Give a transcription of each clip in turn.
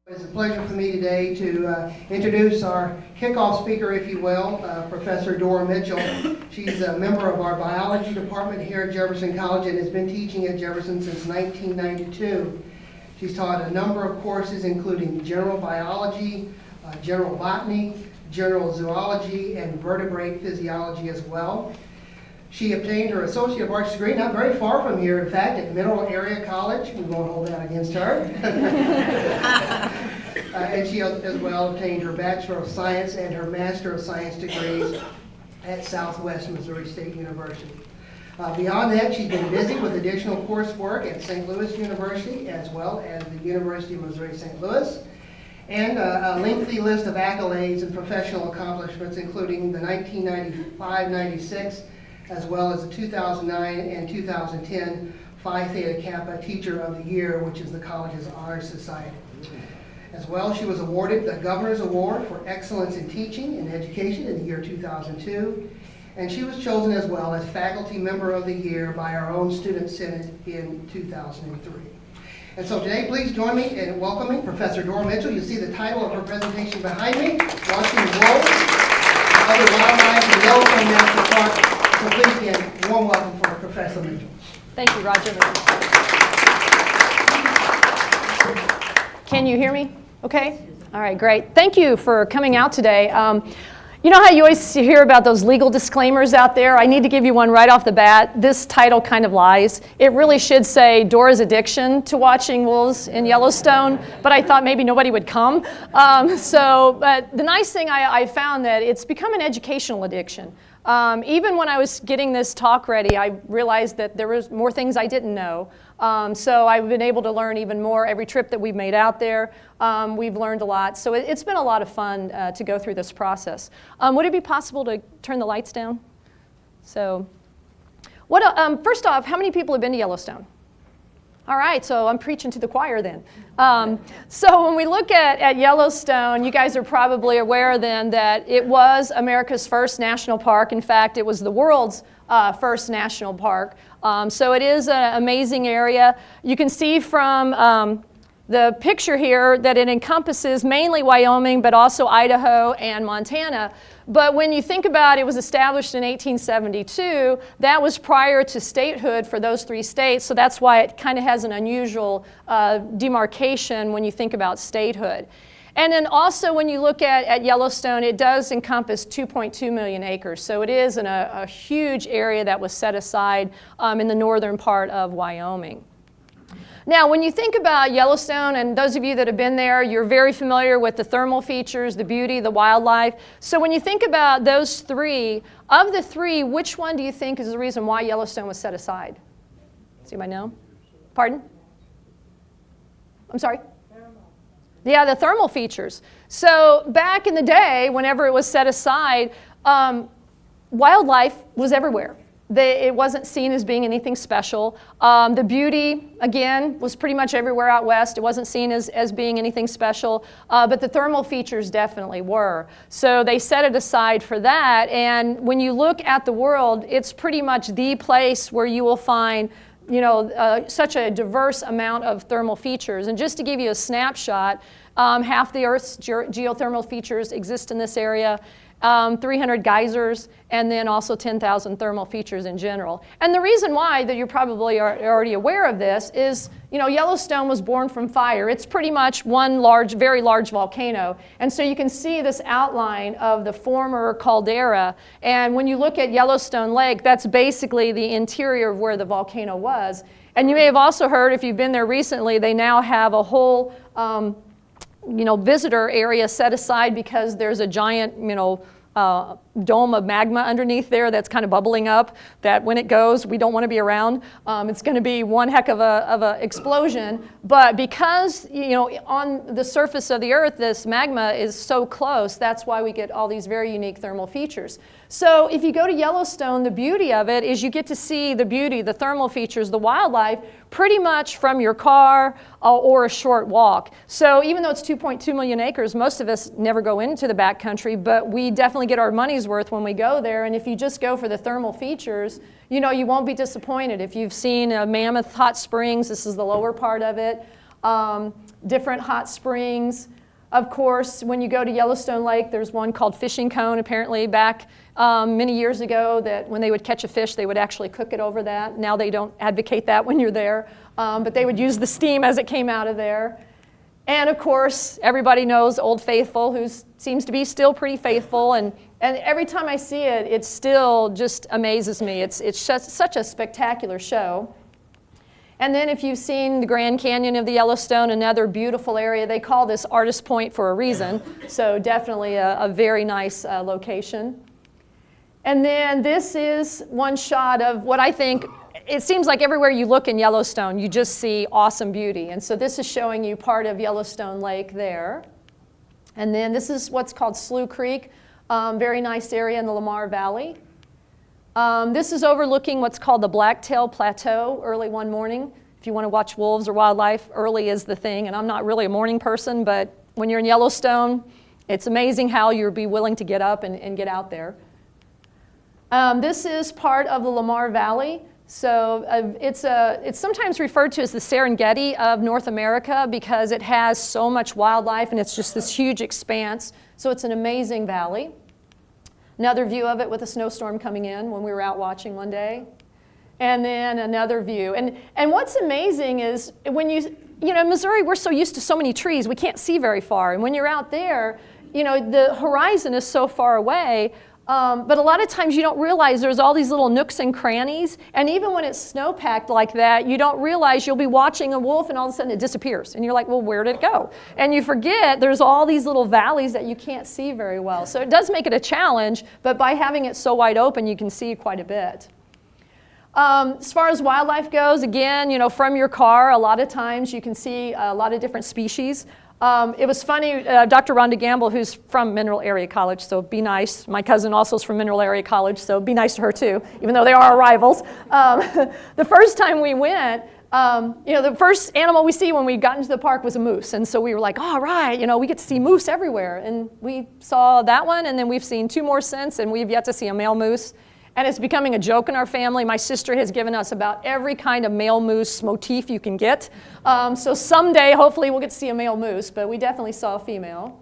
It's a pleasure for me today to introduce our kickoff speaker, if you will, Professor Dora Mitchell. She's a member of our biology department here at Jefferson College and has been teaching at Jefferson since 1992. She's taught a number of courses including general biology, general botany, general zoology, and vertebrate physiology as well. She obtained her Associate of Arts degree not very far from here, in fact, at Mineral Area College. We won't hold that against her. And she as well obtained her Bachelor of Science and her Master of Science degrees at Southwest Missouri State University. Beyond that, she's been busy with additional coursework at St. Louis University as well as the University of Missouri St. Louis, and a lengthy list of accolades and professional accomplishments, including the 1995-96 as well as the 2009 and 2010 Phi Theta Kappa Teacher of the Year, which is the college's honor society. As well, she was awarded the Governor's Award for Excellence in Teaching and Education in the year 2002, and she was chosen as well as Faculty Member of the Year by our own Student Senate in 2003. And so today, please join me in welcoming Professor Dora Mitchell. You see the title of her presentation behind me, Watching Wolves and Other Wildlife in Yellowstone National Park. So please again, warm welcome for Professor Mitchell. Thank you, Roger. Can you hear me? Okay? All right, great. Thank you for coming out today. You know how you always hear about those legal disclaimers out there? I need to give you one right off the bat. This title kind of lies. It really should say Dora's addiction to watching wolves in Yellowstone, but I thought maybe nobody would come. But the nice thing I found that it's become an educational addiction. Even when I was getting this talk ready, I realized that there was more things I didn't know. So I've been able to learn even more every trip that we've made out there. We've learned a lot. So it's been a lot of fun to go through this process. Would it be possible to turn the lights down? So, first off, how many people have been to Yellowstone? All right, so I'm preaching to the choir then. So when we look at Yellowstone, you guys are probably aware then that it was America's first national park. In fact, it was the world's first national park. So it is an amazing area. You can see from the picture here that it encompasses mainly Wyoming, but also Idaho and Montana. But when you think about it, it was established in 1872. That was prior to statehood for those three states, so that's why it kind of has an unusual demarcation when you think about statehood. And then also when you look at Yellowstone, it does encompass 2.2 million acres. So it is in a huge area that was set aside in the northern part of Wyoming. Now, when you think about Yellowstone, and those of you that have been there, you're very familiar with the thermal features, the beauty, the wildlife. So when you think about those three, of the three, which one do you think is the reason why Yellowstone was set aside? Does anybody know? Pardon? I'm sorry? Yeah, the thermal features. So back in the day, whenever it was set aside, wildlife was everywhere. It wasn't seen as being anything special. The beauty, again, was pretty much everywhere out west. It wasn't seen as being anything special, but the thermal features definitely were. So they set it aside for that, and when you look at the world, it's pretty much the place where you will find such a diverse amount of thermal features. And just to give you a snapshot, half the Earth's geothermal features exist in this area. 300 geysers, and then also 10,000 thermal features in general. And the reason why that you're probably already aware of this is, Yellowstone was born from fire. It's pretty much one very large volcano. And so you can see this outline of the former caldera. And when you look at Yellowstone Lake, that's basically the interior of where the volcano was. And you may have also heard, if you've been there recently, they now have a whole visitor area set aside because there's a giant, dome of magma underneath there that's kind of bubbling up that when it goes, we don't want to be around. It's going to be one heck of a explosion. But because, on the surface of the Earth, this magma is so close, that's why we get all these very unique thermal features. So if you go to Yellowstone, the beauty of it is you get to see the beauty, the thermal features, the wildlife, pretty much from your car or a short walk. So even though it's 2.2 million acres, most of us never go into the backcountry, but we definitely get our money's worth when we go there. And if you just go for the thermal features, you won't be disappointed. If you've seen Mammoth Hot Springs, this is the lower part of it. different hot springs. Of course, when you go to Yellowstone Lake, there's one called Fishing Cone, apparently back many years ago, that when they would catch a fish, they would actually cook it over that. Now they don't advocate that when you're there, but they would use the steam as it came out of there. And of course, everybody knows Old Faithful, who seems to be still pretty faithful, and every time I see it, it still just amazes me. It's just such a spectacular show. And then if you've seen the Grand Canyon of the Yellowstone, another beautiful area, they call this Artist Point for a reason, so definitely a very nice location. And then this is one shot of what I think, it seems like everywhere you look in Yellowstone, you just see awesome beauty. And so this is showing you part of Yellowstone Lake there. And then this is what's called Slough Creek, very nice area in the Lamar Valley. This is overlooking what's called the Blacktail Plateau early one morning. If you want to watch wolves or wildlife, early is the thing. And I'm not really a morning person, but when you're in Yellowstone, it's amazing how you'll be willing to get up and get out there. This is part of the Lamar Valley. So it's sometimes referred to as the Serengeti of North America because it has so much wildlife and it's just this huge expanse. So it's an amazing valley. Another view of it with a snowstorm coming in when we were out watching one day. And then another view. And what's amazing is when you know, in Missouri, we're so used to so many trees, we can't see very far. And when you're out there, you know, the horizon is so far away. But a lot of times you don't realize there's all these little nooks and crannies, and even when it's snow-packed like that, you don't realize you'll be watching a wolf and all of a sudden it disappears. And you're like, well, where did it go? And you forget there's all these little valleys that you can't see very well. So it does make it a challenge, but by having it so wide open, you can see quite a bit. As far as wildlife goes, again, you know, from your car, a lot of times you can see a lot of different species. It was funny, Dr. Rhonda Gamble, who's from Mineral Area College, so be nice. My cousin also is from Mineral Area College, so be nice to her too, even though they are our rivals. The first time we went, you know, the first animal we see when we got into the park was a moose. And so we were like, all right, you know, we get to see moose everywhere. And we saw that one, and then we've seen two more since, and we've yet to see a male moose. And it's becoming a joke in our family. My sister has given us about every kind of male moose motif you can get. So someday, hopefully, we'll get to see a male moose, but we definitely saw a female.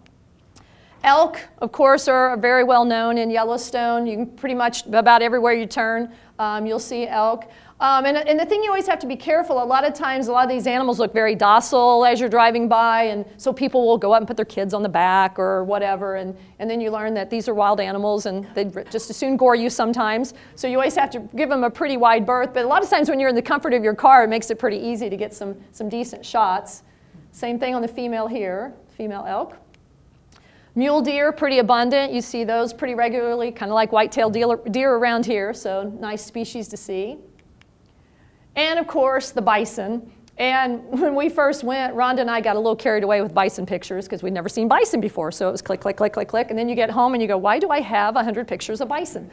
Elk, of course, are very well known in Yellowstone. You can pretty much, about everywhere you turn, you'll see elk. And the thing you always have to be careful, a lot of times, a lot of these animals look very docile as you're driving by, and so people will go up and put their kids on the back or whatever, and then you learn that these are wild animals and they just as soon gore you sometimes. So you always have to give them a pretty wide berth, but a lot of times when you're in the comfort of your car, it makes it pretty easy to get some decent shots. Same thing on the female here, female elk. Mule deer, pretty abundant. You see those pretty regularly, kind of like white-tailed deer around here, so nice species to see. And of course, the bison. And when we first went, Rhonda and I got a little carried away with bison pictures because we'd never seen bison before. So it was click, click, click, click, click. And then you get home and you go, why do I have 100 pictures of bison?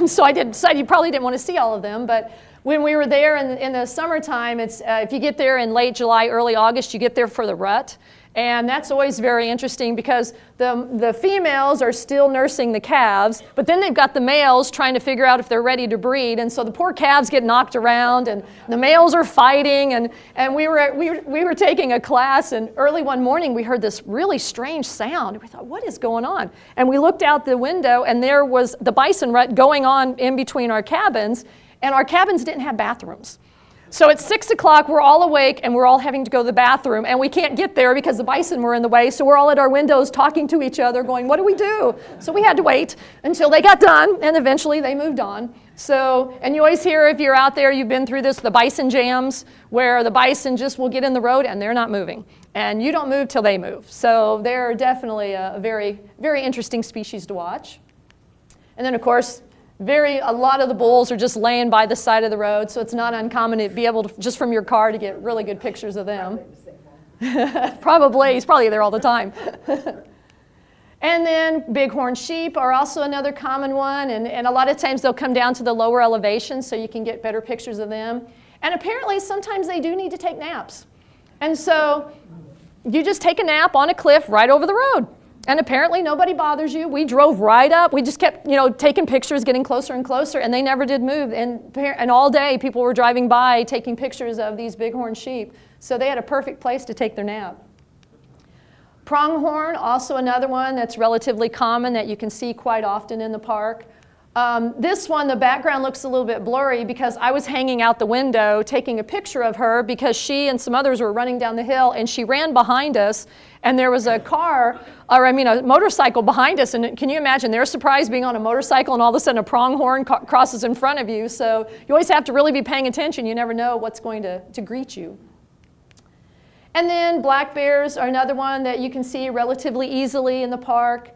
So I decided you probably didn't want to see all of them. But when we were there in the summertime, it's, if you get there in late July, early August, you get there for the rut. And that's always very interesting because the females are still nursing the calves, but then they've got the males trying to figure out if they're ready to breed. And so the poor calves get knocked around and the males are fighting. And we were taking a class, and early one morning we heard this really strange sound. We thought, what is going on? And we looked out the window and there was the bison rut going on in between our cabins, and our cabins didn't have bathrooms. So at 6 o'clock, we're all awake and we're all having to go to the bathroom, and we can't get there because the bison were in the way. So we're all at our windows talking to each other going, what do we do? So we had to wait until they got done, and eventually they moved on. So, and you always hear, if you're out there, you've been through this, the bison jams, where the bison just will get in the road and they're not moving. And you don't move till they move. So they're definitely a very, very interesting species to watch. And then, of course, a lot of the bulls are just laying by the side of the road, so it's not uncommon to be able to, just from your car, to get really good pictures of them. Probably, he's probably there all the time. And then bighorn sheep are also another common one, and a lot of times they'll come down to the lower elevations so you can get better pictures of them. And apparently sometimes they do need to take naps. And so you just take a nap on a cliff right over the road. And apparently nobody bothers you. We drove right up. We just kept, taking pictures, getting closer and closer, and they never did move. And all day people were driving by taking pictures of these bighorn sheep. So they had a perfect place to take their nap. Pronghorn, also another one that's relatively common that you can see quite often in the park. This one, the background looks a little bit blurry because I was hanging out the window taking a picture of her because she and some others were running down the hill and she ran behind us and there was a a motorcycle behind us, and can you imagine, they're surprised being on a motorcycle and all of a sudden a pronghorn crosses in front of you, so you always have to really be paying attention. You never know what's going to greet you. And then black bears are another one that you can see relatively easily in the park,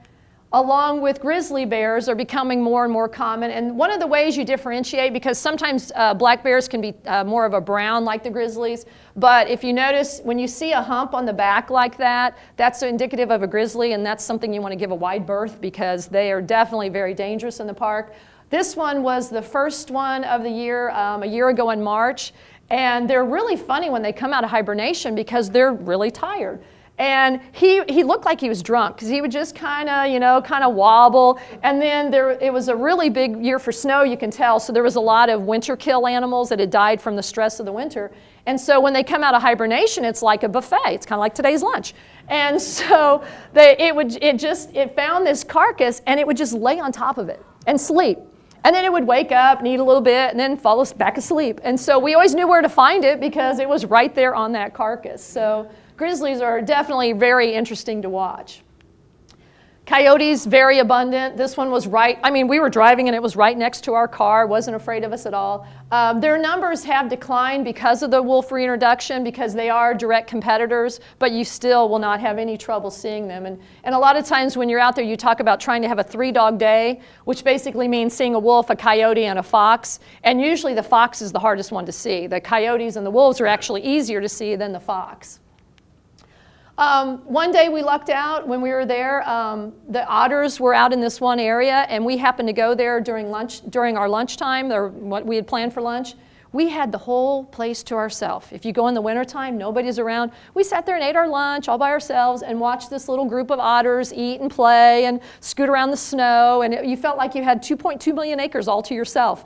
along with grizzly bears are becoming more and more common. And one of the ways you differentiate, because sometimes black bears can be more of a brown like the grizzlies, but if you notice when you see a hump on the back like that, that's indicative of a grizzly, and that's something you want to give a wide berth because they are definitely very dangerous in the park. This one was the first one of the year, a year ago in March, and they're really funny when they come out of hibernation because they're really tired. And he looked like he was drunk because he would just kind of wobble. And then it was a really big year for snow, you can tell. So there was a lot of winter kill animals that had died from the stress of the winter. And so when they come out of hibernation, it's like a buffet. It's kind of like today's lunch. And so it found this carcass and it would just lay on top of it and sleep. And then it would wake up and eat a little bit and then fall back asleep. And so we always knew where to find it because it was right there on that carcass. So grizzlies are definitely very interesting to watch. Coyotes, very abundant. This one was we were driving and it was right next to our car, wasn't afraid of us at all. Their numbers have declined because of the wolf reintroduction because they are direct competitors, but you still will not have any trouble seeing them. And a lot of times when you're out there, you talk about trying to have a 3-dog day, which basically means seeing a wolf, a coyote, and a fox. And usually the fox is the hardest one to see. The coyotes and the wolves are actually easier to see than the fox. One day we lucked out when we were there. The otters were out in this one area, and we happened to go there during our lunchtime, or what we had planned for lunch. We had the whole place to ourselves. If you go in the wintertime, nobody's around. We sat there and ate our lunch all by ourselves and watched this little group of otters eat and play and scoot around the snow. And you felt like you had 2.2 million acres all to yourself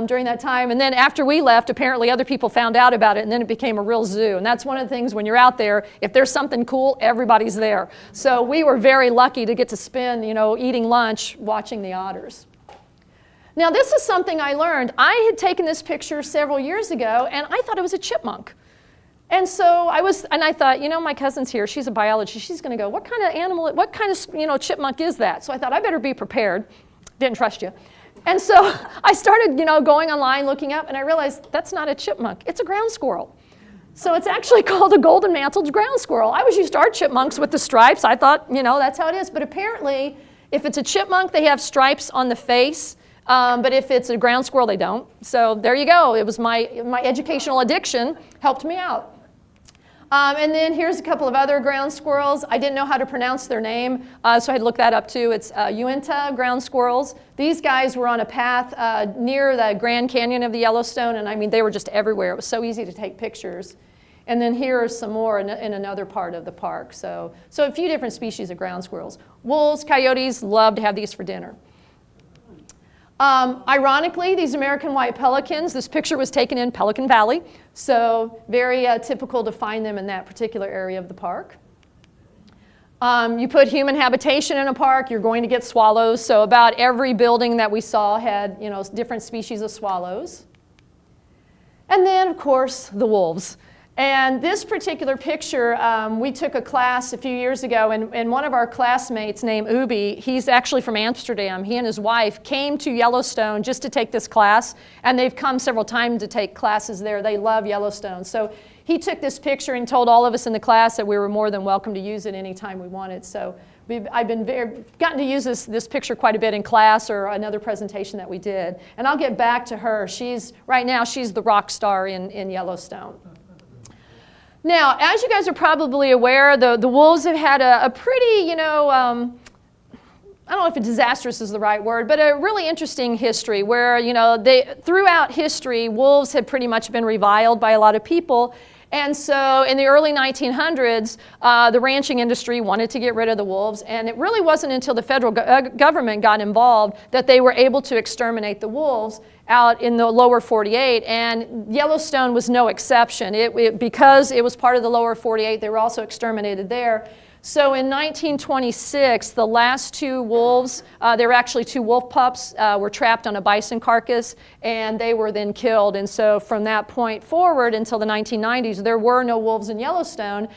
during that time. And then after we left, apparently other people found out about it, and then it became a real zoo. And that's one of the things when you're out there, if there's something cool, everybody's there. So we were very lucky to get to spend, eating lunch watching the otters. Now, this is something I learned. I had taken this picture several years ago, and I thought it was a chipmunk. And so I thought, my cousin's here. She's a biologist. She's going to go, what kind of animal, what kind of, chipmunk is that? So I thought, I better be prepared. Didn't trust you. And so I started, going online, looking up, and I realized that's not a chipmunk. It's a ground squirrel. So it's actually called a golden-mantled ground squirrel. I was used to our chipmunks with the stripes. I thought, that's how it is. But apparently, if it's a chipmunk, they have stripes on the face. But if it's a ground squirrel, they don't. So there you go. It was my educational addiction helped me out. And then here's a couple of other ground squirrels. I didn't know how to pronounce their name, so I had to look that up too. It's Uinta ground squirrels. These guys were on a path near the Grand Canyon of the Yellowstone, and they were just everywhere. It was so easy to take pictures. And then here are some more in another part of the park. So a few different species of ground squirrels. Wolves, coyotes, love to have these for dinner. Ironically, these American white pelicans, this picture was taken in Pelican Valley, so very typical to find them in that particular area of the park. You put human habitation in a park, you're going to get swallows, so about every building that we saw had different species of swallows. And then, of course, the wolves. And this particular picture, we took a class a few years ago, and one of our classmates named Ubi, he's actually from Amsterdam. He and his wife came to Yellowstone just to take this class, and they've come several times to take classes there. They love Yellowstone. So he took this picture and told all of us in the class that we were more than welcome to use it anytime we wanted. So I've gotten to use this picture quite a bit in class or another presentation that we did. And I'll get back to her. Right now, she's the rock star in Yellowstone. Now, as you guys are probably aware, the wolves have had a pretty, I don't know if disastrous is the right word, but a really interesting history where, throughout history, wolves have pretty much been reviled by a lot of people. And so in the early 1900s, the ranching industry wanted to get rid of the wolves, and it really wasn't until the federal government got involved that they were able to exterminate the wolves. out in the lower 48, and Yellowstone was no exception. Because it was part of the lower 48, they were also exterminated there. So in 1926, the last two wolves, there were actually two wolf pups, were trapped on a bison carcass, and they were then killed. And so from that point forward until the 1990s, there were no wolves in Yellowstone.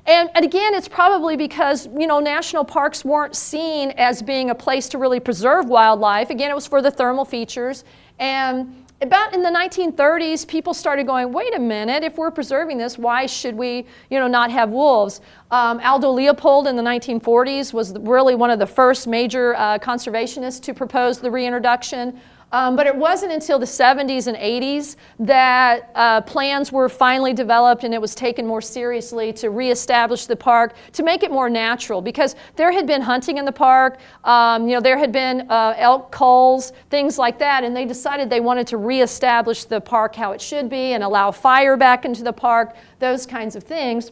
And again, it's probably because, national parks weren't seen as being a place to really preserve wildlife. Again, it was for the thermal features. And about in the 1930s, people started going, wait a minute, if we're preserving this, why should we, not have wolves? Aldo Leopold in the 1940s was really one of the first major conservationists to propose the reintroduction. But it wasn't until the 70s and 80s that plans were finally developed and it was taken more seriously to reestablish the park, to make it more natural, because there had been hunting in the park, there had been elk culls, things like that, and they decided they wanted to reestablish the park how it should be and allow fire back into the park, those kinds of things.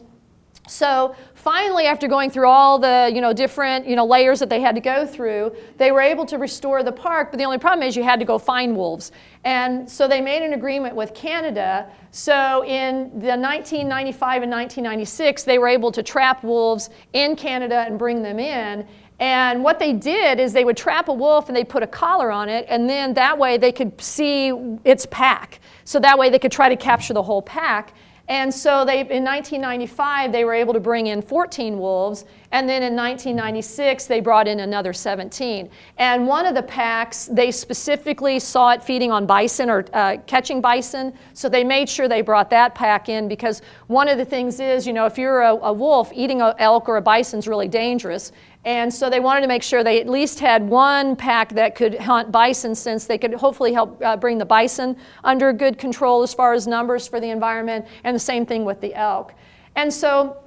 So finally, after going through all the different layers that they had to go through, they were able to restore the park. But the only problem is you had to go find wolves, and so they made an agreement with Canada. So in the 1995 and 1996, they were able to trap wolves in Canada and bring them in. And what they did is they would trap a wolf and they'd put a collar on it, and then that way they could see its pack. So that way they could try to capture the whole pack. And so in 1995, they were able to bring in 14 wolves, and then in 1996, they brought in another 17. And one of the packs, they specifically saw it feeding on bison or catching bison, so they made sure they brought that pack in, because one of the things is, if you're a wolf, eating an elk or a bison is really dangerous. And so they wanted to make sure they at least had one pack that could hunt bison, since they could hopefully help bring the bison under good control as far as numbers for the environment, and the same thing with the elk. And so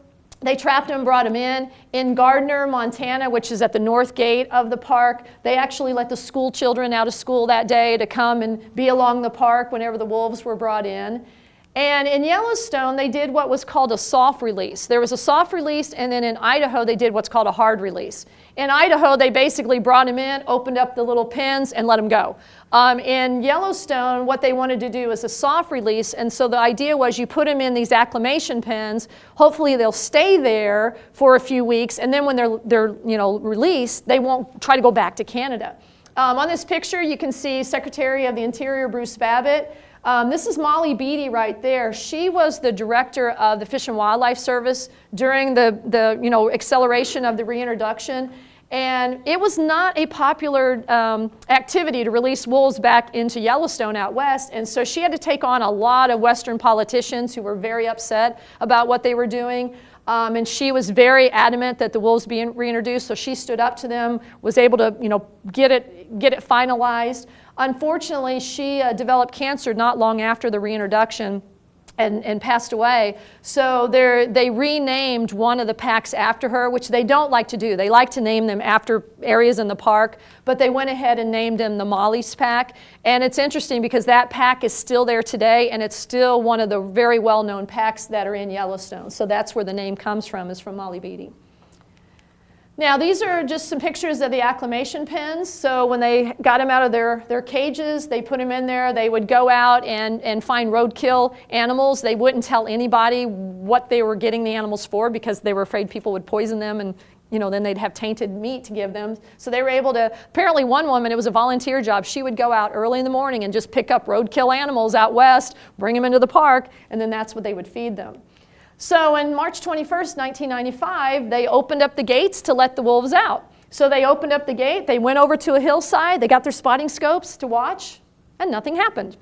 they trapped them, brought them in. In Gardner, Montana, which is at the north gate of the park, they actually let the school children out of school that day to come and be along the park whenever the wolves were brought in. And in Yellowstone, they did what was called a soft release. There was a soft release, and then in Idaho, they did what's called a hard release. In Idaho, they basically brought them in, opened up the little pens, and let them go. In Yellowstone, what they wanted to do is a soft release, and so the idea was you put them in these acclimation pens. Hopefully, they'll stay there for a few weeks, and then when they're released, they won't try to go back to Canada. On this picture, you can see Secretary of the Interior Bruce Babbitt. This is Molly Beatty right there. She was the director of the Fish and Wildlife Service during the acceleration of the reintroduction. And it was not a popular activity to release wolves back into Yellowstone out west. And so she had to take on a lot of Western politicians who were very upset about what they were doing. And she was very adamant that the wolves be reintroduced. So she stood up to them, was able to get it finalized. Unfortunately, she developed cancer not long after the reintroduction and passed away. So they renamed one of the packs after her, which they don't like to do. They like to name them after areas in the park, but they went ahead and named them the Molly's pack. And it's interesting because that pack is still there today, and it's still one of the very well-known packs that are in Yellowstone. So that's where the name comes from, is from Molly Beatty. Now, these are just some pictures of the acclimation pens. So when they got them out of their cages, they put them in there. They would go out and find roadkill animals. They wouldn't tell anybody what they were getting the animals for, because they were afraid people would poison them, and then they'd have tainted meat to give them. So they were able to, apparently one woman, it was a volunteer job, she would go out early in the morning and just pick up roadkill animals out west, bring them into the park, and then that's what they would feed them. So on March 21st, 1995, they opened up the gates to let the wolves out. So they opened up the gate, they went over to a hillside, they got their spotting scopes to watch, and nothing happened.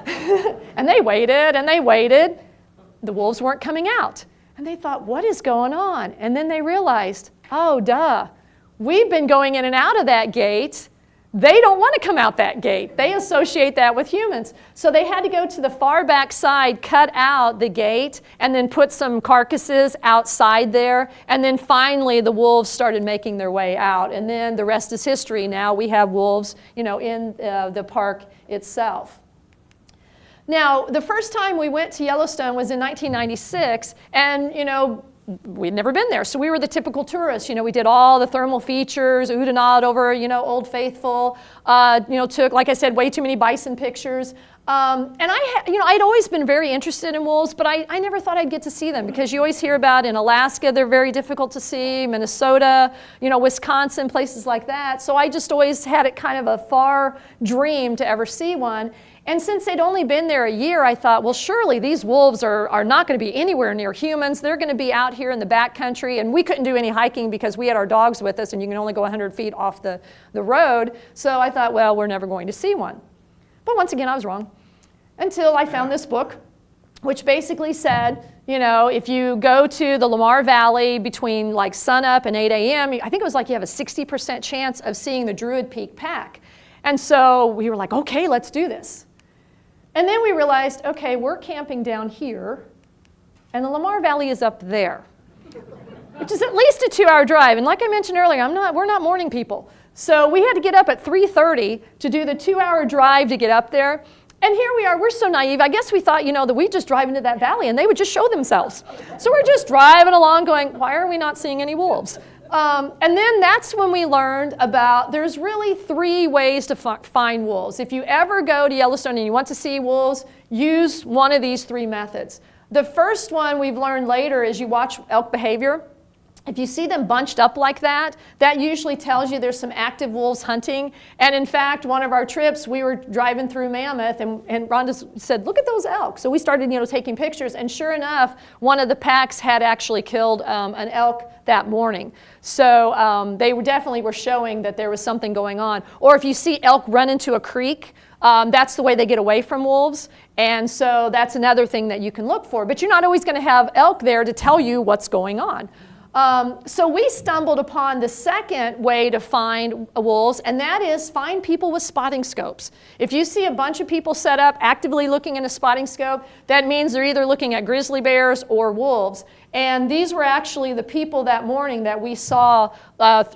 And they waited and they waited. The wolves weren't coming out. And they thought, what is going on? And then they realized, oh, duh, we've been going in and out of that gate. They don't want to come out that gate. They associate that with humans. So they had to go to the far back side, cut out the gate, and then put some carcasses outside there. And then finally the wolves started making their way out. And then the rest is history. Now we have wolves, in the park itself. Now, the first time we went to Yellowstone was in 1996, and we'd never been there. So we were the typical tourists. We did all the thermal features, oohed and awed over, Old Faithful. Took, like I said, way too many bison pictures. And I'd always been very interested in wolves, but I never thought I'd get to see them, because you always hear about in Alaska, they're very difficult to see, Minnesota, Wisconsin, places like that. So I just always had it kind of a far dream to ever see one. And since they'd only been there a year, I thought, well, surely these wolves are not going to be anywhere near humans. They're going to be out here in the backcountry, and we couldn't do any hiking because we had our dogs with us, and you can only go 100 feet off the road. So I thought, well, we're never going to see one. But once again, I was wrong, until I found this book, which basically said, if you go to the Lamar Valley between like sunup and 8 a.m., I think it was like you have a 60% chance of seeing the Druid Peak pack. And so we were like, okay, let's do this. And then we realized, okay, we're camping down here, and the Lamar Valley is up there, which is at least a 2-hour drive. And like I mentioned earlier, we're not morning people. So we had to get up at 3:30 to do the 2-hour drive to get up there. And here we are, we're so naive. I guess we thought, that we'd just drive into that valley and they would just show themselves. So we're just driving along going, why are we not seeing any wolves? And then that's when we learned about there's really 3 ways to find wolves. If you ever go to Yellowstone and you want to see wolves, use one of these 3 methods. The first one we've learned later is you watch elk behavior. If you see them bunched up like that, that usually tells you there's some active wolves hunting. And in fact, one of our trips, we were driving through Mammoth, and Rhonda said, look at those elk. So we started, taking pictures, and sure enough, one of the packs had actually killed an elk that morning. So they definitely were showing that there was something going on. Or if you see elk run into a creek, that's the way they get away from wolves. And so that's another thing that you can look for. But you're not always going to have elk there to tell you what's going on. So we stumbled upon the second way to find wolves, and that is find people with spotting scopes. If you see a bunch of people set up actively looking in a spotting scope, that means they're either looking at grizzly bears or wolves. And these were actually the people that morning that we saw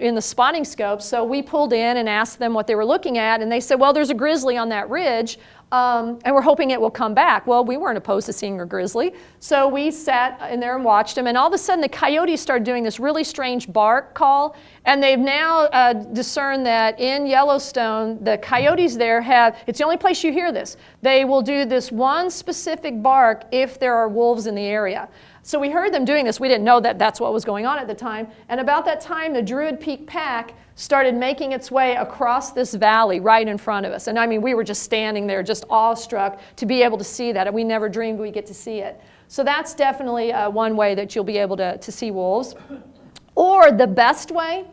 in the spotting scope. So we pulled in and asked them what they were looking at, and they said, well, there's a grizzly on that ridge. And we're hoping it will come back. Well, we weren't opposed to seeing a grizzly. So we sat in there and watched them. And all of a sudden, the coyotes started doing this really strange bark call. And they've now discerned that in Yellowstone, the coyotes there it's the only place you hear this. They will do this one specific bark if there are wolves in the area. So we heard them doing this. We didn't know that that's what was going on at the time. And about that time, the Druid Peak pack started making its way across this valley right in front of us. And I mean, we were just standing there, just awestruck to be able to see that. And we never dreamed we'd get to see it. So that's definitely one way that you'll be able to see wolves. Or the best way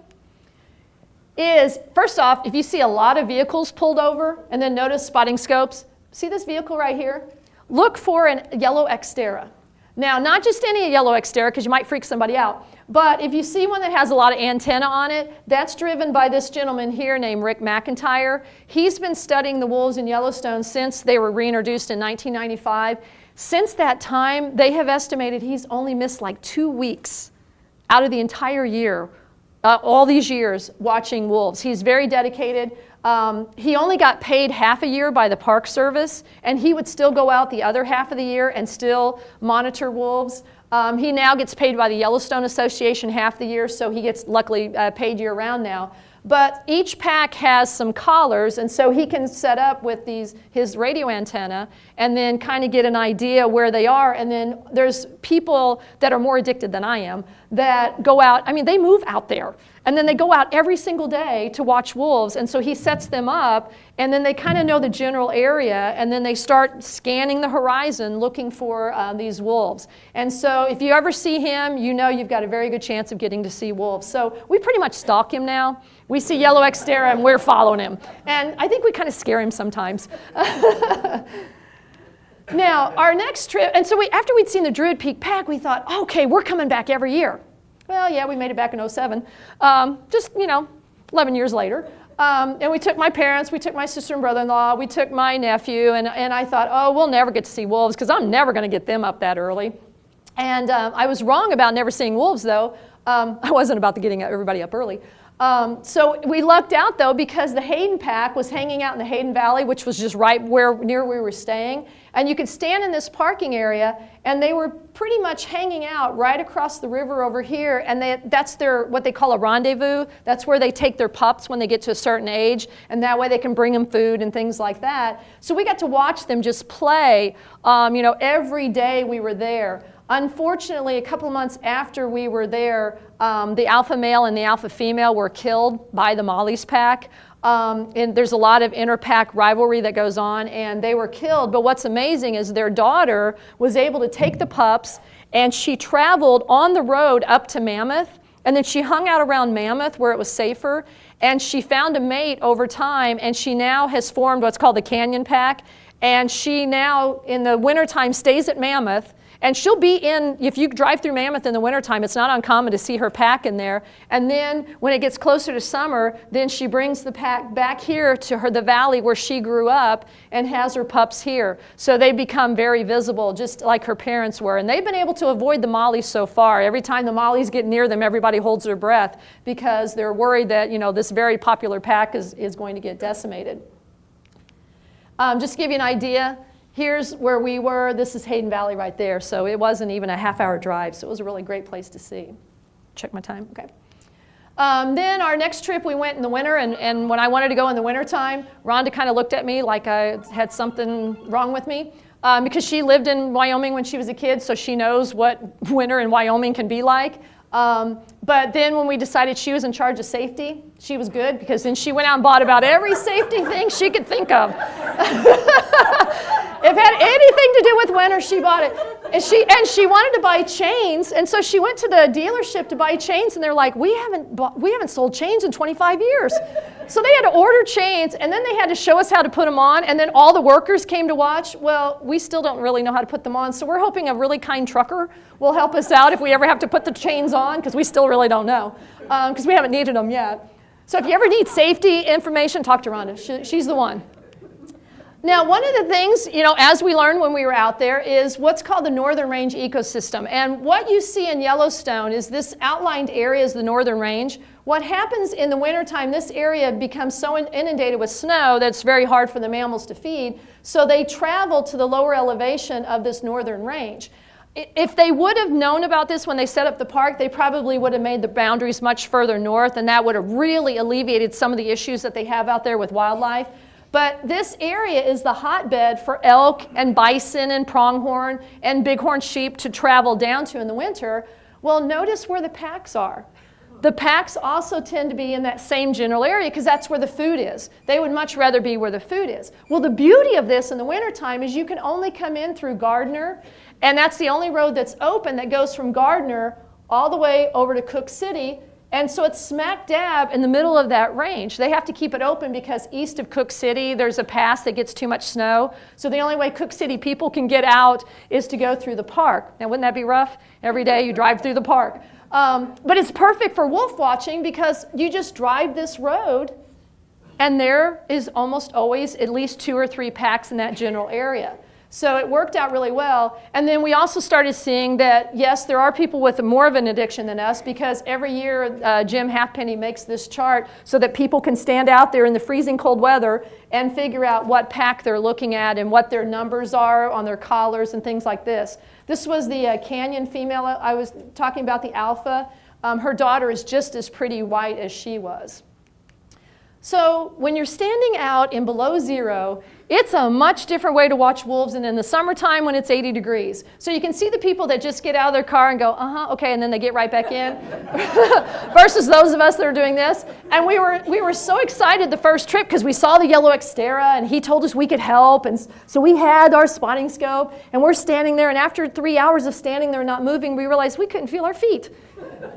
is, first off, if you see a lot of vehicles pulled over and then notice spotting scopes, see this vehicle right here? Look for a yellow Xterra. Now, not just any yellow Xterra, because you might freak somebody out, but if you see one that has a lot of antenna on it, that's driven by this gentleman here named Rick McIntyre. He's been studying the wolves in Yellowstone since they were reintroduced in 1995. Since that time, they have estimated he's only missed like 2 weeks out of the entire year, all these years watching wolves. He's very dedicated. He only got paid half a year by the Park Service, and he would still go out the other half of the year and still monitor wolves. He now gets paid by the Yellowstone Association half the year, so he gets luckily paid year-round now. But each pack has some collars, and so he can set up with his radio antenna and then kind of get an idea where they are. And then there's people that are more addicted than I am that go out. I mean, they move out there. And then they go out every single day to watch wolves. And so he sets them up, and then they kind of know the general area, and then they start scanning the horizon looking for these wolves. And so if you ever see him, you know you've got a very good chance of getting to see wolves. So we pretty much stalk him now. We see yellow Xterra, and we're following him. And I think we kind of scare him sometimes. Now, our next trip, and so after we'd seen the Druid Peak pack, we thought, okay, we're coming back every year. Well, yeah, we made it back in 07, just, 11 years later. And we took my parents, we took my sister and brother-in-law, we took my nephew, and I thought, oh, we'll never get to see wolves because I'm never going to get them up that early. And I was wrong about never seeing wolves, though. I wasn't about to getting everybody up early. So we lucked out though because the Hayden pack was hanging out in the Hayden Valley, which was just right near where we were staying. And you could stand in this parking area and they were pretty much hanging out right across the river over here. And that's what they call a rendezvous. That's where they take their pups when they get to a certain age. And that way they can bring them food and things like that. So we got to watch them just play, every day we were there. Unfortunately, a couple of months after we were there, the alpha male and the alpha female were killed by the Molly's pack. And there's a lot of inter-pack rivalry that goes on, and they were killed. But what's amazing is their daughter was able to take the pups, and she traveled on the road up to Mammoth, and then she hung out around Mammoth where it was safer, and she found a mate over time, and she now has formed what's called the Canyon Pack, and she now, in the wintertime, stays at Mammoth. And she'll be if you drive through Mammoth in the wintertime, it's not uncommon to see her pack in there. And then when it gets closer to summer, then she brings the pack back here to the valley where she grew up and has her pups here. So they become very visible, just like her parents were. And they've been able to avoid the mollies so far. Every time the mollies get near them, everybody holds their breath because they're worried that this very popular pack is going to get decimated. Just to give you an idea, here's where we were. This is Hayden Valley right there. So it wasn't even a half-hour drive. So it was a really great place to see. Check my time. Okay. Then our next trip, we went in the winter. And when I wanted to go in the wintertime, Rhonda kind of looked at me like I had something wrong with me. Because she lived in Wyoming when she was a kid, so she knows what winter in Wyoming can be like. But then when we decided she was in charge of safety, she was good because then she went out and bought about every safety thing she could think of. If it had anything to do with winter, she bought it. And she wanted to buy chains, and so she went to the dealership to buy chains, and they're like, we haven't sold chains in 25 years. So they had to order chains, and then they had to show us how to put them on, and then all the workers came to watch. Well, we still don't really know how to put them on, so we're hoping a really kind trucker will help us out if we ever have to put the chains on, because we still really don't know, because we haven't needed them yet. So if you ever need safety information, talk to Rhonda. She's the one. Now, one of the things, as we learned when we were out there is what's called the Northern Range ecosystem. And what you see in Yellowstone is this outlined area is the Northern Range. What happens in the wintertime, this area becomes so inundated with snow that it's very hard for the mammals to feed. So they travel to the lower elevation of this Northern Range. If they would have known about this when they set up the park, they probably would have made the boundaries much further north, and that would have really alleviated some of the issues that they have out there with wildlife. But this area is the hotbed for elk and bison and pronghorn and bighorn sheep to travel down to in the winter. Well, notice where the packs are. The packs also tend to be in that same general area because that's where the food is. They would much rather be where the food is. Well, the beauty of this in the wintertime is you can only come in through Gardner, and that's the only road that's open that goes from Gardner all the way over to Cook City. And so it's smack dab in the middle of that range. They have to keep it open because east of Cook City, there's a pass that gets too much snow. So the only way Cook City people can get out is to go through the park. Now, wouldn't that be rough? Every day you drive through the park. But it's perfect for wolf watching because you just drive this road and there is almost always at least 2 or 3 packs in that general area. So it worked out really well. And then we also started seeing that, yes, there are people with more of an addiction than us because every year Jim Halfpenny makes this chart so that people can stand out there in the freezing cold weather and figure out what pack they're looking at and what their numbers are on their collars and things like this. This was the Canyon female. I was talking about the alpha. Her daughter is just as pretty white as she was. So when you're standing out in below zero, it's a much different way to watch wolves than in the summertime when it's 80 degrees. So you can see the people that just get out of their car and go, okay, and then they get right back in, versus those of us that are doing this. And we were so excited the first trip because we saw the yellow Xterra and he told us we could help. And so we had our spotting scope and we're standing there, and after 3 hours of standing there not moving, we realized we couldn't feel our feet.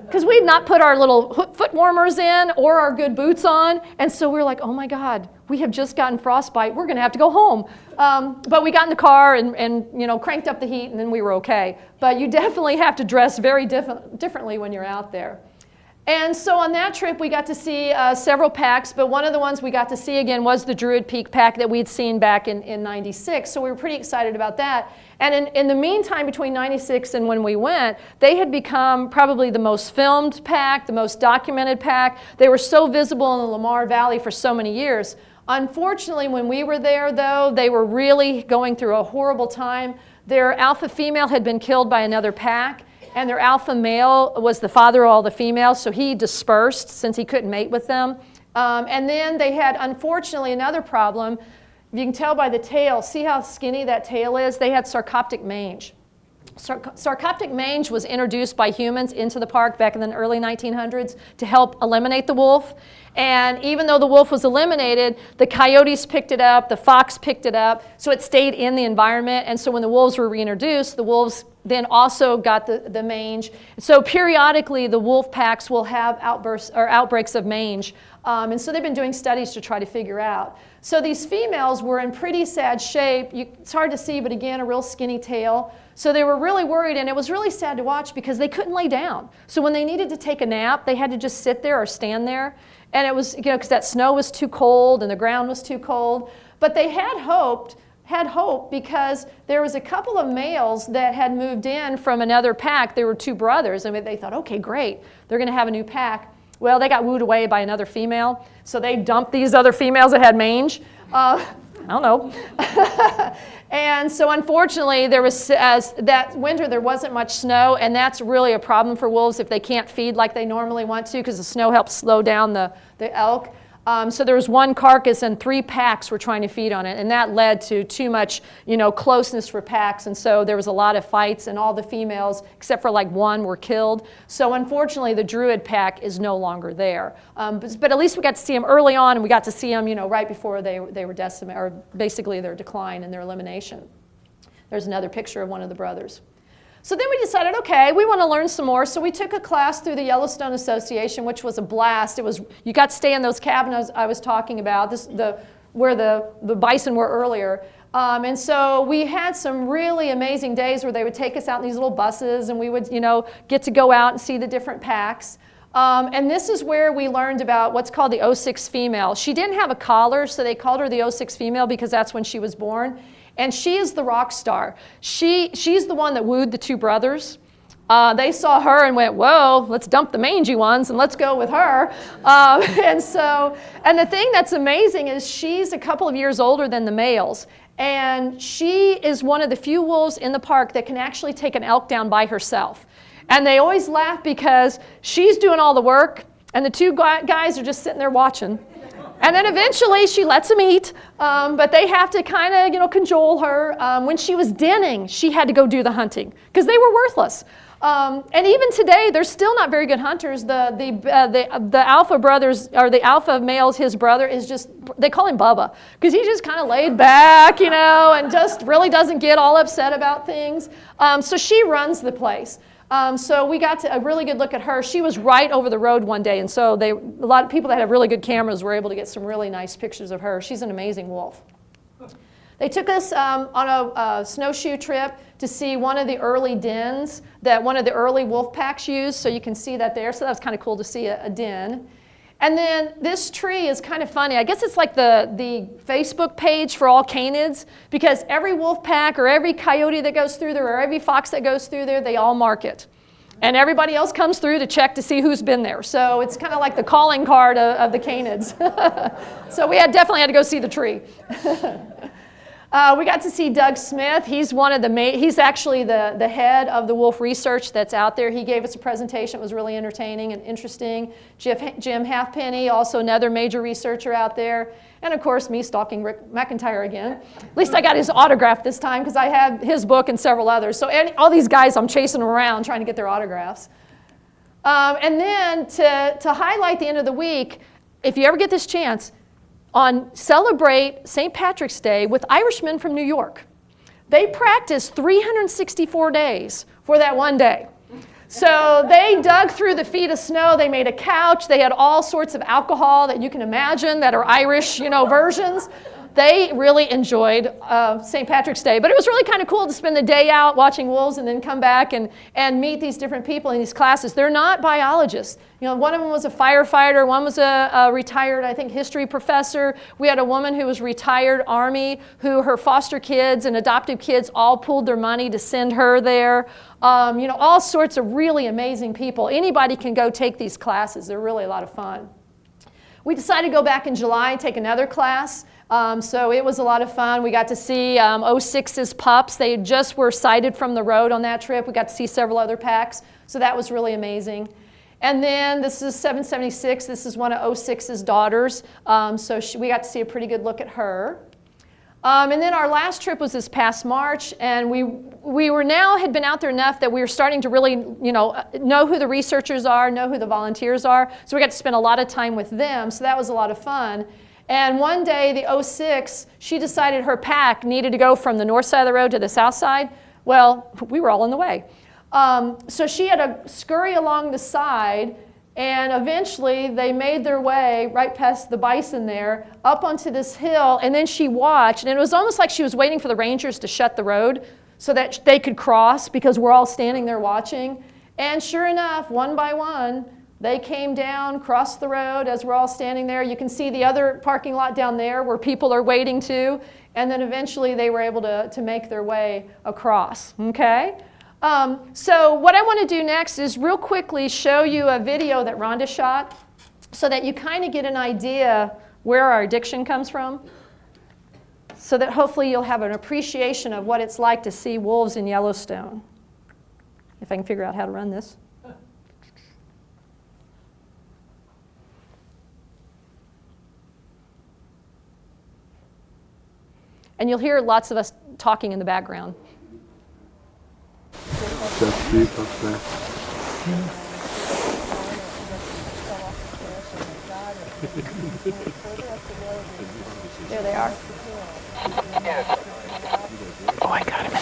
Because we had not put our little foot warmers in or our good boots on. And so we were like, oh my God, we have just gotten frostbite. We're going to have to go home. But we got in the car and cranked up the heat, and then we were okay. But you definitely have to dress very differently when you're out there. And so on that trip, we got to see several packs, but one of the ones we got to see again was the Druid Peak pack that we'd seen back in 96. So we were pretty excited about that. And in the meantime, between 96 and when we went, they had become probably the most filmed pack, the most documented pack. They were so visible in the Lamar Valley for so many years. Unfortunately, when we were there, though, they were really going through a horrible time. Their alpha female had been killed by another pack. And their alpha male was the father of all the females, so he dispersed since he couldn't mate with them. And then they had, unfortunately, another problem. You can tell by the tail. See how skinny that tail is? They had sarcoptic mange. Sarcoptic mange was introduced by humans into the park back in the early 1900s to help eliminate the wolf. And even though the wolf was eliminated, the coyotes picked it up, the fox picked it up, so it stayed in the environment. And so when the wolves were reintroduced, the wolves then also got the mange. So periodically, the wolf packs will have outbursts or outbreaks of mange. And so they've been doing studies to try to figure out. So these females were in pretty sad shape. It's hard to see, but again, a real skinny tail. So they were really worried, and it was really sad to watch because they couldn't lay down. So when they needed to take a nap, they had to just sit there or stand there. And it was, because that snow was too cold and the ground was too cold. But they had hope because there was a couple of males that had moved in from another pack. There were two brothers, and they thought, okay, great, they're going to have a new pack. Well, they got wooed away by another female, so they dumped these other females that had mange. I don't know. And so unfortunately, there was, that winter, there wasn't much snow, and that's really a problem for wolves if they can't feed like they normally want to, because the snow helps slow down the elk. So there was one carcass and 3 packs were trying to feed on it, and that led to too much, closeness for packs, and so there was a lot of fights, and all the females, except for like one, were killed. So unfortunately, the Druid pack is no longer there. But at least we got to see them early on, and we got to see them, right before they were decimated, or basically their decline and their elimination. There's another picture of one of the brothers. So then we decided, okay, we want to learn some more. So we took a class through the Yellowstone Association, which was a blast. You got to stay in those cabins I was talking about, where the bison were earlier. And so we had some really amazing days where they would take us out in these little buses, and we would, get to go out and see the different packs. And this is where we learned about what's called the 06 female. She didn't have a collar, so they called her the 06 female because that's when she was born. And she is the rock star. She's the one that wooed the 2 brothers. They saw her and went, whoa, let's dump the mangy ones and let's go with her. And the thing that's amazing is she's a couple of years older than the males. And she is one of the few wolves in the park that can actually take an elk down by herself. And they always laugh because she's doing all the work and the 2 guys are just sitting there watching. And then eventually she lets them eat, but they have to kind of, cajole her. When she was denning, she had to go do the hunting because they were worthless. And even today, they're still not very good hunters. The alpha brothers, or the alpha males, his brother is just, they call him Bubba because he's just kind of laid back, and just really doesn't get all upset about things. So she runs the place. So we got a really good look at her. She was right over the road one day, and so a lot of people that have really good cameras were able to get some really nice pictures of her. She's an amazing wolf. They took us on a snowshoe trip to see one of the early dens that one of the early wolf packs used, so you can see that there. So that was kind of cool to see a den. And then this tree is kind of funny. I guess it's like the Facebook page for all canids, because every wolf pack or every coyote that goes through there or every fox that goes through there, they all mark it. And everybody else comes through to check to see who's been there. So it's kind of like the calling card of the canids. So we definitely had to go see the tree. We got to see Doug Smith. He's he's actually the head of the wolf research that's out there. He gave us a presentation. It was really entertaining and interesting. Jim Halfpenny, also another major researcher out there. And of course, me stalking Rick McIntyre again. At least I got his autograph this time because I had his book and several others. So all these guys, I'm chasing them around trying to get their autographs. And then to highlight the end of the week, if you ever get this chance, celebrate St. Patrick's Day with Irishmen from New York. They practiced 364 days for that one day. So they dug through the feet of snow. They made a couch. They had all sorts of alcohol that you can imagine that are Irish, versions. they really enjoyed St. Patrick's Day. But it was really kind of cool to spend the day out watching wolves and then come back and meet these different people in these classes. They're not biologists. You know, one of them was a firefighter, one was a retired, I think, history professor. We had a woman who was retired Army, who her foster kids and adoptive kids all pooled their money to send her there. You know, all sorts of really amazing people. Anybody can go take these classes. They're really a lot of fun. We decided to go back in July and take another class. So it was a lot of fun. We got to see 06's pups. They just were sighted from the road on that trip. We got to see several other packs. So that was really amazing. And then this is 776. This is one of 06's daughters. So we got to see a pretty good look at her. And then our last trip was this past March, and we had been out there enough that we were starting to really, you know who the researchers are, know who the volunteers are. So we got to spend a lot of time with them. So that was a lot of fun. And one day, the 06, she decided her pack needed to go from the north side of the road to the south side. Well, we were all in the way. So she had to scurry along the side, and eventually they made their way right past the bison there, up onto this hill, and then she watched, and it was almost like she was waiting for the rangers to shut the road so that they could cross, because we're all standing there watching. And sure enough, one by one, they came down, crossed the road as we're all standing there. You can see the other parking lot down there where people are waiting too. And then eventually they were able to make their way across, okay? So what I want to do next is real quickly show you a video that Rhonda shot so that you kind of get an idea where our addiction comes from, so that hopefully you'll have an appreciation of what it's like to see wolves in Yellowstone. If I can figure out how to run this. And you'll hear lots of us talking in the background. That's deep up there. There they are. Oh, I got him.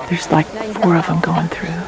There's like 4 of them going through.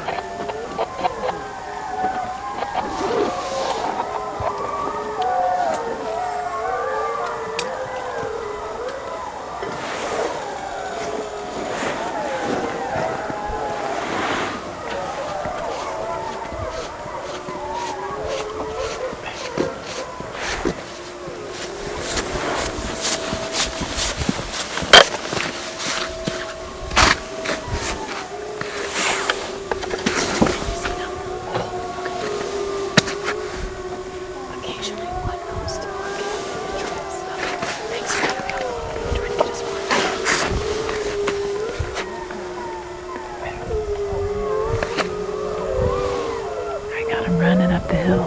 Running up the hill.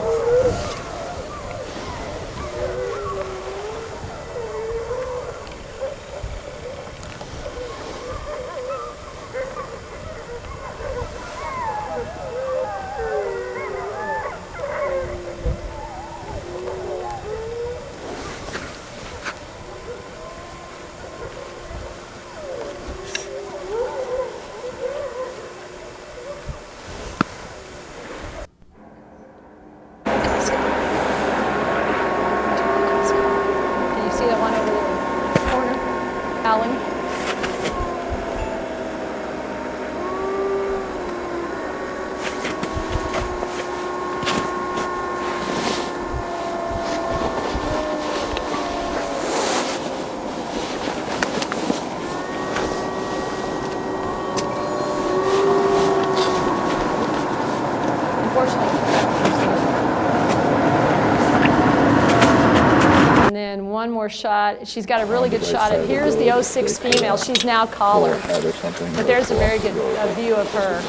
And then one more shot. She's got a really good shot at, here's the 06 female. She's now collared. But there's a very good view of her.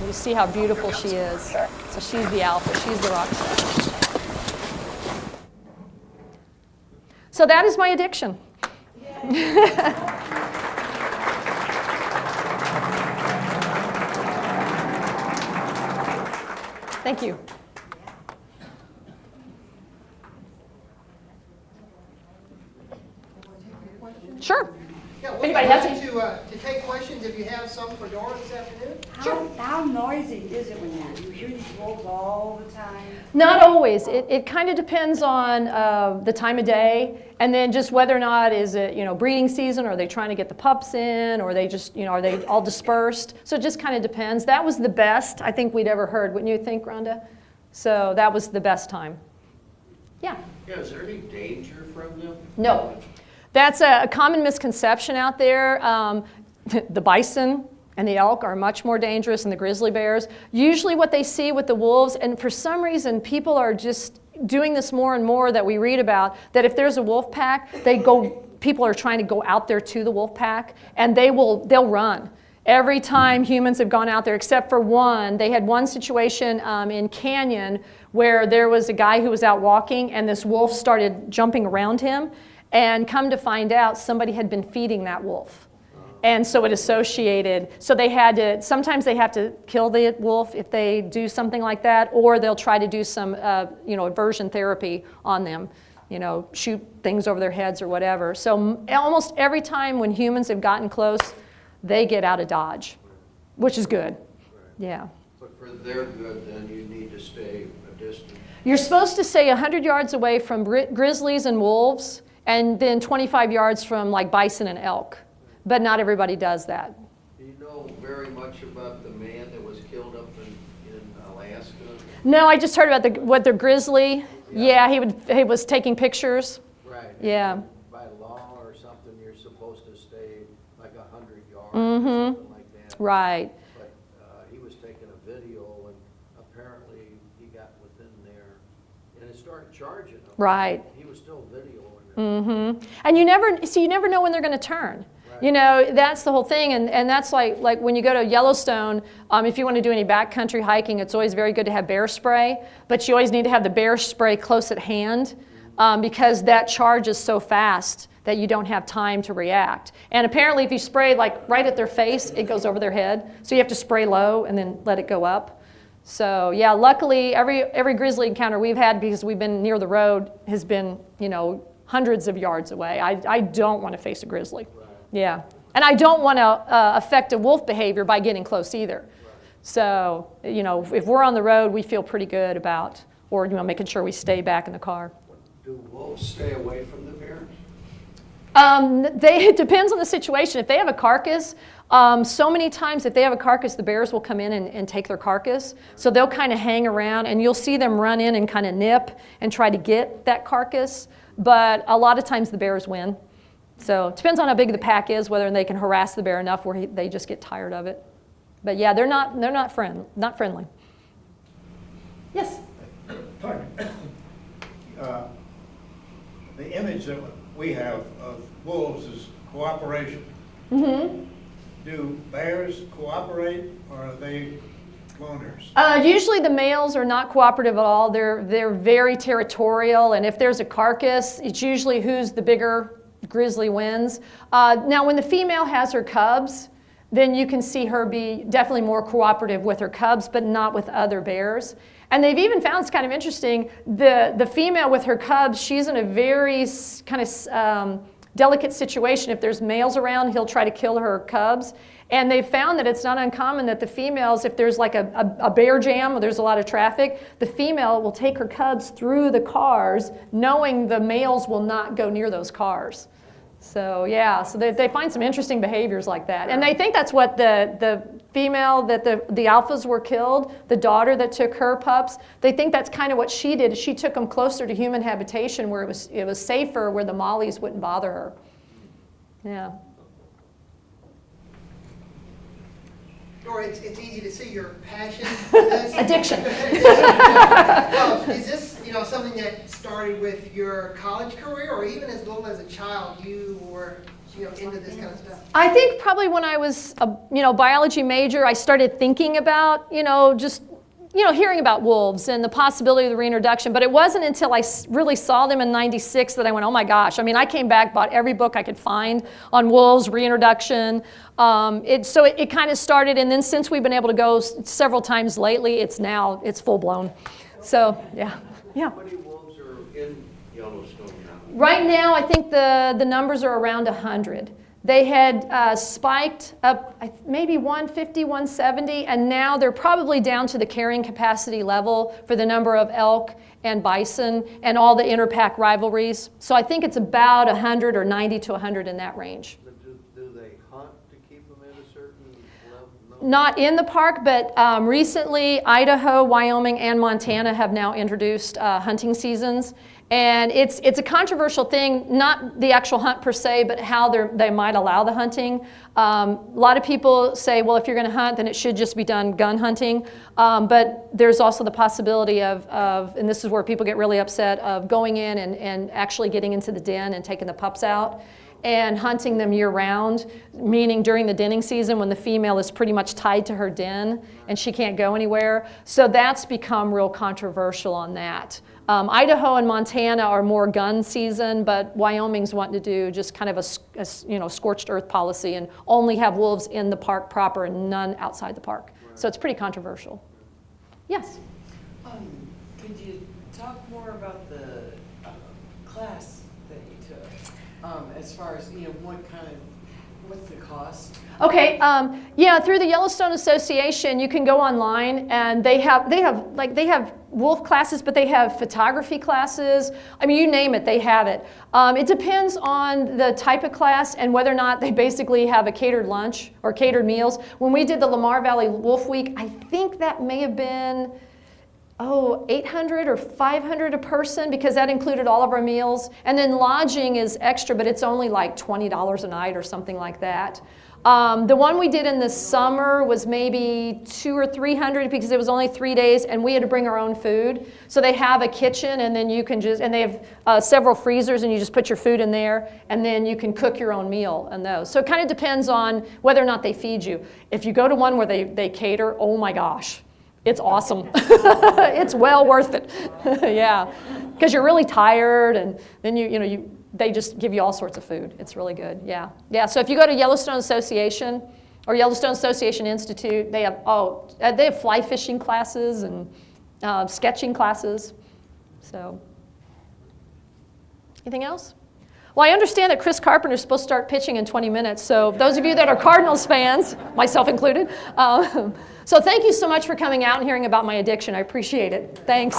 You see how beautiful she is. So she's the alpha. She's the rock star. So that is my addiction. Thank you. Sure. Yeah, Anybody has to take questions. questions if you have some for Dora this afternoon. How noisy is it when you hear these wolves all the time? Not always. It kind of depends on the time of day, and then just whether or not is it breeding season, or are they trying to get the pups in, or are they just are they all dispersed? So it just kind of depends. That was the best I think we'd ever heard. Wouldn't you think, Rhonda? So that was the best time. Yeah. Yeah, is there any danger from them? No. That's a common misconception out there. The bison and the elk are much more dangerous than the grizzly bears. Usually what they see with the wolves, and for some reason people are just doing this more and more that we read about, that if there's a wolf pack, people are trying to go out there to the wolf pack, and they'll run. Every time humans have gone out there, except for one, they had one situation in Canyon where there was a guy who was out walking and this wolf started jumping around him, and come to find out somebody had been feeding that wolf. And so it associated, so sometimes they have to kill the wolf if they do something like that, or they'll try to do some aversion therapy on them, shoot things over their heads or whatever. So almost every time when humans have gotten close, they get out of Dodge, which is good. Yeah. But for their good, then you need to stay a distance. You're supposed to stay 100 yards away from grizzlies and wolves, and then 25 yards from like bison and elk. But not everybody does that. Do you know very much about the man that was killed up in Alaska? No, I just heard about the grizzly. Yeah, he was taking pictures. Right. Yeah. By law or something, you're supposed to stay like 100 yards or something like that. Right. But he was taking a video, and apparently he got within there, and it started charging him. Right. He was still videoing it. And you never know when they're going to turn. Right. That's the whole thing, and that's like when you go to Yellowstone, if you want to do any backcountry hiking, it's always very good to have bear spray, but you always need to have the bear spray close at hand because that charges so fast that you don't have time to react. And apparently if you spray like right at their face, it goes over their head, so you have to spray low and then let it go up. So yeah, luckily every grizzly encounter we've had, because we've been near the road, has been hundreds of yards away. I don't want to face a grizzly. Right. Yeah. And I don't want to affect a wolf behavior by getting close either. Right. So, if we're on the road, we feel pretty good about, or making sure we stay back in the car. Do wolves stay away from the bears? It depends on the situation. If they have a carcass, so many times if they have a carcass, the bears will come in and take their carcass. So they'll kind of hang around, and you'll see them run in and kind of nip and try to get that carcass. But a lot of times the bears win. So it depends on how big the pack is, whether they can harass the bear enough where they just get tired of it. But yeah, they're not friendly. Yes? The image that we have of wolves is cooperation. Mm-hmm. Do bears cooperate, or are they loners? Usually the males are not cooperative at all. They're very territorial, and if there's a carcass, it's usually who's the bigger grizzly wins. Now when the female has her cubs, then you can see her be definitely more cooperative with her cubs, but not with other bears. And they've even found, it's kind of interesting, the female with her cubs, she's in a very kind of delicate situation. If there's males around, he'll try to kill her cubs. And they've found that it's not uncommon that the females, if there's like a bear jam or there's a lot of traffic, the female will take her cubs through the cars, knowing the males will not go near those cars. So yeah, so they find some interesting behaviors like that. And they think that's what the female that the alphas were killed, the daughter that took her pups, they think that's kind of what she did. She took them closer to human habitation where it was safer, where the mollies wouldn't bother her. Yeah. Dora, it's easy to see your passion for this. Addiction. Is this something that started with your college career, or even as little as a child you were into this kind of stuff? I think probably when I was a biology major, I started thinking about just hearing about wolves and the possibility of the reintroduction. But it wasn't until I really saw them in '96 that I went, oh my gosh. I mean, I came back, bought every book I could find on wolves, reintroduction. So it kind of started, and then since we've been able to go several times lately, it's full blown. So yeah. How many wolves are in Yellowstone now? Right now, I think the numbers are around 100. They had spiked up maybe 150, 170, and now they're probably down to the carrying capacity level for the number of elk and bison and all the interpack rivalries. So I think it's about 100 or 90 to 100 in that range. But do they hunt to keep them at a certain level? No. Not in the park, but recently Idaho, Wyoming, and Montana have now introduced hunting seasons. And it's a controversial thing, not the actual hunt per se, but how they might allow the hunting. A lot of people say, well, if you're going to hunt, then it should just be done gun hunting. But there's also the possibility of, and this is where people get really upset, of going in and actually getting into the den and taking the pups out and hunting them year-round, meaning during the denning season when the female is pretty much tied to her den and she can't go anywhere. So that's become real controversial on that. Idaho and Montana are more gun season, but Wyoming's wanting to do just kind of a scorched earth policy and only have wolves in the park proper and none outside the park. Right. So it's pretty controversial. Yes? Could you talk more about the class that you took? As far as, what's the cost? Okay, yeah, through the Yellowstone Association, you can go online and they have wolf classes, but they have photography classes. I mean, you name it, they have it. It depends on the type of class and whether or not they basically have a catered lunch or catered meals. When we did the Lamar Valley Wolf Week, I think that may have been 800 or 500 a person because that included all of our meals. And then lodging is extra, but it's only like $20 a night or something like that. The one we did in the summer was maybe 200 or 300 because it was only 3 days and we had to bring our own food. So they have a kitchen and then you can and they have several freezers and you just put your food in there and then you can cook your own meal in those. So it kind of depends on whether or not they feed you. If you go to one where they cater, oh my gosh. It's awesome. It's well worth it. Yeah, because you're really tired, and then they just give you all sorts of food. It's really good. Yeah, yeah. So if you go to Yellowstone Association or Yellowstone Association Institute, they have fly fishing classes and sketching classes. So, anything else? Well, I understand that Chris Carpenter is supposed to start pitching in 20 minutes. So those of you that are Cardinals fans, myself included. So thank you so much for coming out and hearing about my addiction. I appreciate it. Thanks.